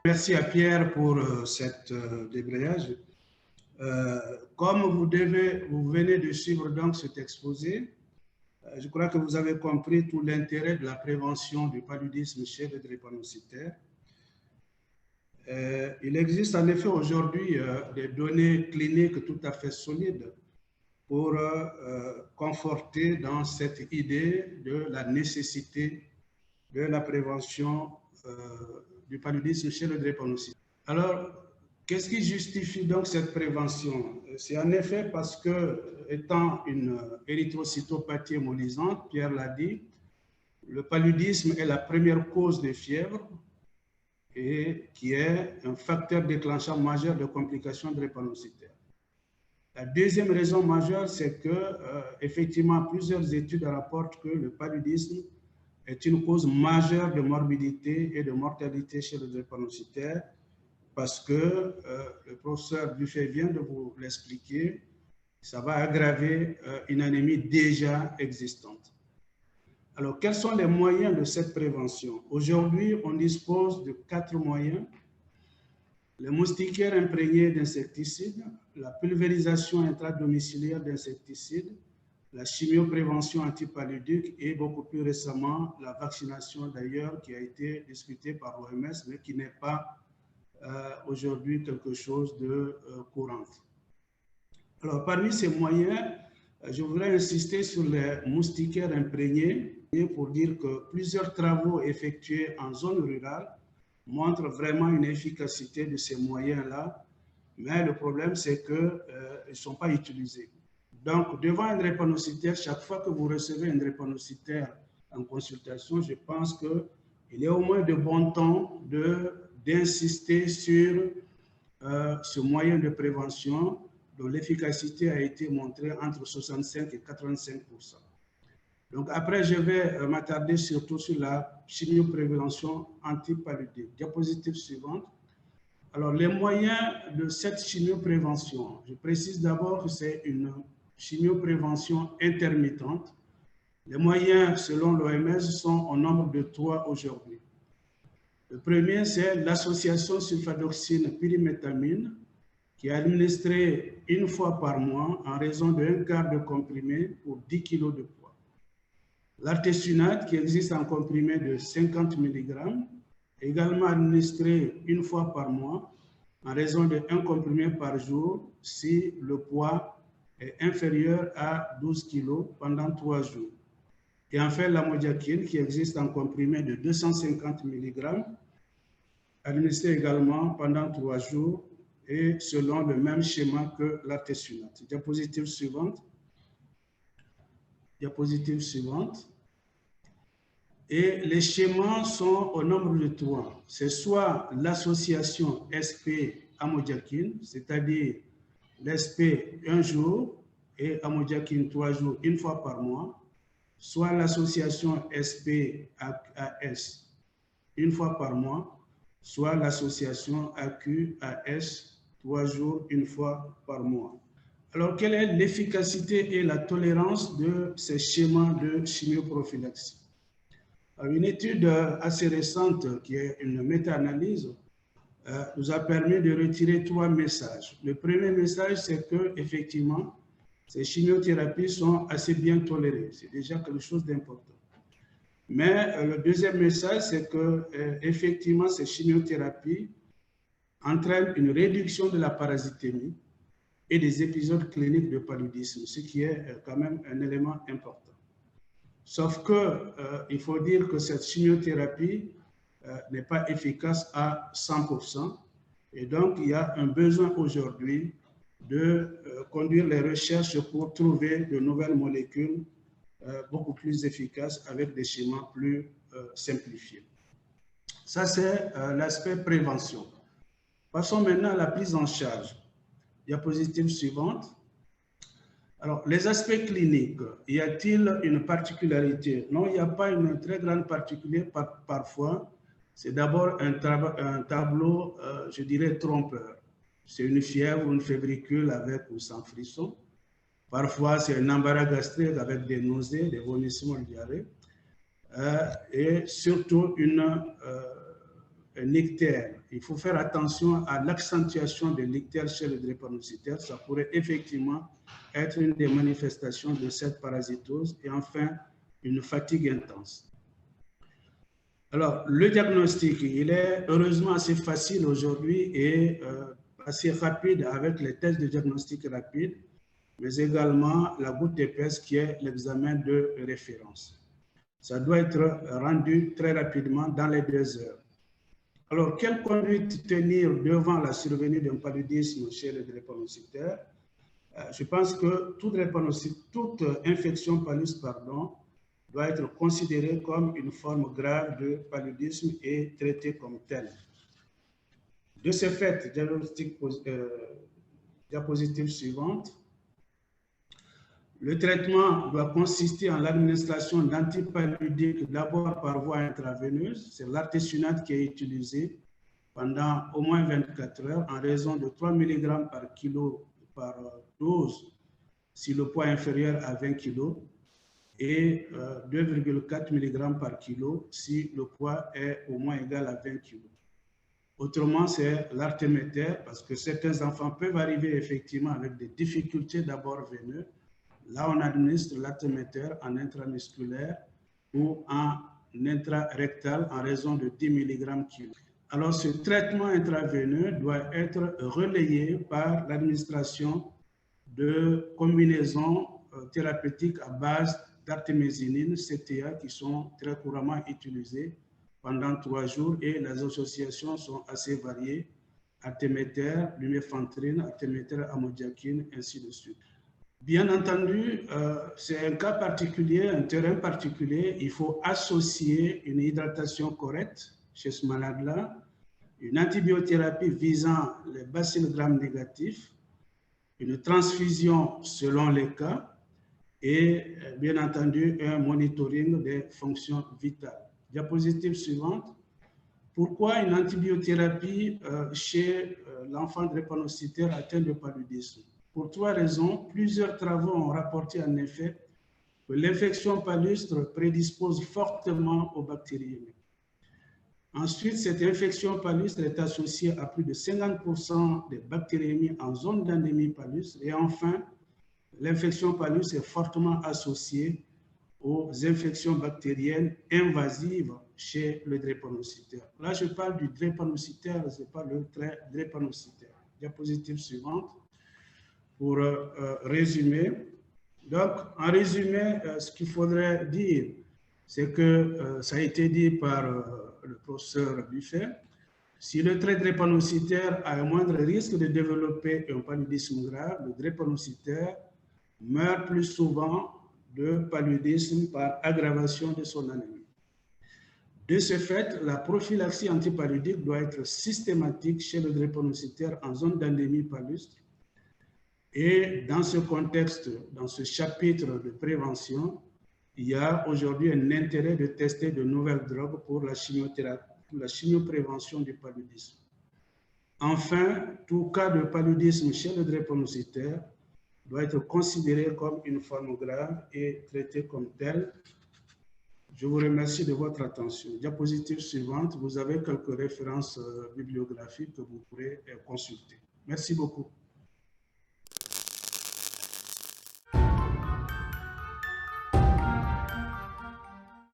Merci à Pierre pour cet débrayage. Comme vous venez de suivre donc cet exposé, je crois que vous avez compris tout l'intérêt de la prévention du paludisme chez les drépanocytaires. Il existe en effet aujourd'hui des données cliniques tout à fait solides pour conforter dans cette idée de la nécessité de la prévention du paludisme chez le drépanocytaire. Alors, qu'est-ce qui justifie donc cette prévention? C'est en effet parce que, étant une érythrocytopathie hémolysante, Pierre l'a dit, le paludisme est la première cause de fièvre et qui est un facteur déclenchant majeur de complications drépanocytaires. La deuxième raison majeure, c'est que, effectivement, plusieurs études rapportent que le paludisme est une cause majeure de morbidité et de mortalité chez les drépanocytaires parce que le professeur Dufay vient de vous l'expliquer, ça va aggraver une anémie déjà existante. Alors, quels sont les moyens de cette prévention? Aujourd'hui, on dispose de 4 moyens. Les moustiquaires imprégnés d'insecticides, la pulvérisation intradomiciliaire d'insecticides, la chimioprévention antipaludique et beaucoup plus récemment la vaccination d'ailleurs qui a été discutée par l'OMS mais qui n'est pas aujourd'hui quelque chose de courant. Alors parmi ces moyens, je voudrais insister sur les moustiquaires imprégnés pour dire que plusieurs travaux effectués en zone rurale montrent vraiment une efficacité de ces moyens-là, mais le problème c'est qu'ils ne sont pas utilisés. Donc, devant un drépanocytaire, chaque fois que vous recevez un drépanocytaire en consultation, je pense qu'il est au moins de bon ton d'insister sur ce moyen de prévention dont l'efficacité a été montrée entre 65 et 85%. Donc, après, je vais m'attarder surtout sur la chimioprévention antipaludique. Diapositive suivante. Alors, les moyens de cette chimioprévention, je précise d'abord que c'est une chimioprévention intermittente. Les moyens, selon l'OMS, sont au nombre de 3 aujourd'hui. Le premier, c'est l'association sulfadoxine pyrimétamine, qui est administrée 1 fois par mois en raison d'1 quart de comprimé pour 10 kg de poids. L'artesunate, qui existe en comprimé de 50 mg, également administré 1 fois par mois en raison de 1 comprimé par jour si le poids est inférieur à 12 kg pendant 3 jours. Et enfin, l'amodiaquine qui existe en comprimé de 250 mg, administré également pendant 3 jours et selon le même schéma que l'artesunate. Diapositive suivante. Diapositive suivante. Et les schémas sont au nombre de 3. C'est soit l'association SP-amodiaquine, c'est-à-dire l'SP 1 jour et amodiaquine 3 jours 1 fois par mois, soit l'association SP-AS 1 fois par mois, soit l'association AQ-AS 3 jours 1 fois par mois. Alors, quelle est l'efficacité et la tolérance de ces schémas de chimioprophylaxie? Une étude assez récente, qui est une méta-analyse, nous a permis de retirer 3 messages. Le premier message, c'est que effectivement, ces chimiothérapies sont assez bien tolérées. C'est déjà quelque chose d'important. Mais le deuxième message, c'est que effectivement, ces chimiothérapies entraînent une réduction de la parasitémie et des épisodes cliniques de paludisme, ce qui est quand même un élément important. Sauf qu'il faut dire que cette chimiothérapie n'est pas efficace à 100%. Et donc, il y a un besoin aujourd'hui de conduire les recherches pour trouver de nouvelles molécules beaucoup plus efficaces avec des schémas plus simplifiés. Ça, c'est l'aspect prévention. Passons maintenant à la prise en charge. Diapositive suivante. Alors, les aspects cliniques, y a-t-il une particularité? Non, il n'y a pas une très grande particularité parfois. C'est d'abord un tableau, je dirais, trompeur. C'est une fièvre ou une févricule avec ou sans frisson. Parfois, c'est un embarras gastrique avec des nausées, des vomissements, diarrhée. Et surtout, une nictère. Il faut faire attention à l'accentuation des nictères chez le drépanocytaire. Ça pourrait effectivement être une des manifestations de cette parasitose. Et enfin, une fatigue intense. Alors, le diagnostic, il est heureusement assez facile aujourd'hui et assez rapide avec les tests de diagnostic rapide, mais également la goutte épaisse qui est l'examen de référence. Ça doit être rendu très rapidement dans les 2 heures. Alors, quelle conduite tenir devant la survenue d'un paludisme chez le drépanocytaire? Je pense que toute infection palus, doit être considérée comme une forme grave de paludisme et traitée comme telle. De ce fait, diapositive suivante. Le traitement doit consister en l'administration d'antipaludiques d'abord par voie intraveineuse. C'est l'artesunate qui est utilisé pendant au moins 24 heures en raison de 3 mg par kilo par dose si le poids est inférieur à 20 kg et 2,4 mg par kilo si le poids est au moins égal à 20 kg. Autrement, c'est l'artéméter parce que certains enfants peuvent arriver effectivement avec des difficultés d'abord veineuses. Là, on administre l'artéméter en intramusculaire ou en intrarectal en raison de 10 mg kg. Alors, ce traitement intraveineux doit être relayé par l'administration de combinaisons thérapeutiques à base d'artémisinine, CTA, qui sont très couramment utilisées pendant 3 jours et les associations sont assez variées, artéméter, lumefantrine, artéméter, amodiaquine, ainsi de suite. Bien entendu, c'est un cas particulier, un terrain particulier. Il faut associer une hydratation correcte chez ce malade-là, une antibiothérapie visant les bacilles gram négatifs, une transfusion selon les cas et bien entendu un monitoring des fonctions vitales. Diapositive suivante. Pourquoi une antibiothérapie chez l'enfant drépanocytaire atteint de paludisme? Pour 3 raisons. Plusieurs travaux ont rapporté en effet que l'infection palustre prédispose fortement aux bactériémies. Ensuite, cette infection palustre est associée à plus de 50% des bactériémies en zone d'endémie palustre. Et enfin, l'infection palustre est fortement associée aux infections bactériennes invasives chez le drépanocytaire. Là, je parle du drépanocytaire, ce n'est pas le drépanocytaire. Diapositive suivante. Pour résumer. Donc, en résumé, ce qu'il faudrait dire, c'est que ça a été dit par le professeur Buffet, si le trait drépanocytaire a un moindre risque de développer un paludisme grave, le drépanocytaire meurt plus souvent de paludisme par aggravation de son anémie. De ce fait, la prophylaxie antipaludique doit être systématique chez le drépanocytaire en zone d'endémie palustre. Et dans ce contexte, dans ce chapitre de prévention, il y a aujourd'hui un intérêt de tester de nouvelles drogues pour la chimiothérapie, pour la chimioprévention du paludisme. Enfin, tout cas de paludisme chez le drépanocytaire doit être considéré comme une forme grave et traité comme tel. Je vous remercie de votre attention. Diapositive suivante, vous avez quelques références bibliographiques que vous pourrez consulter. Merci beaucoup.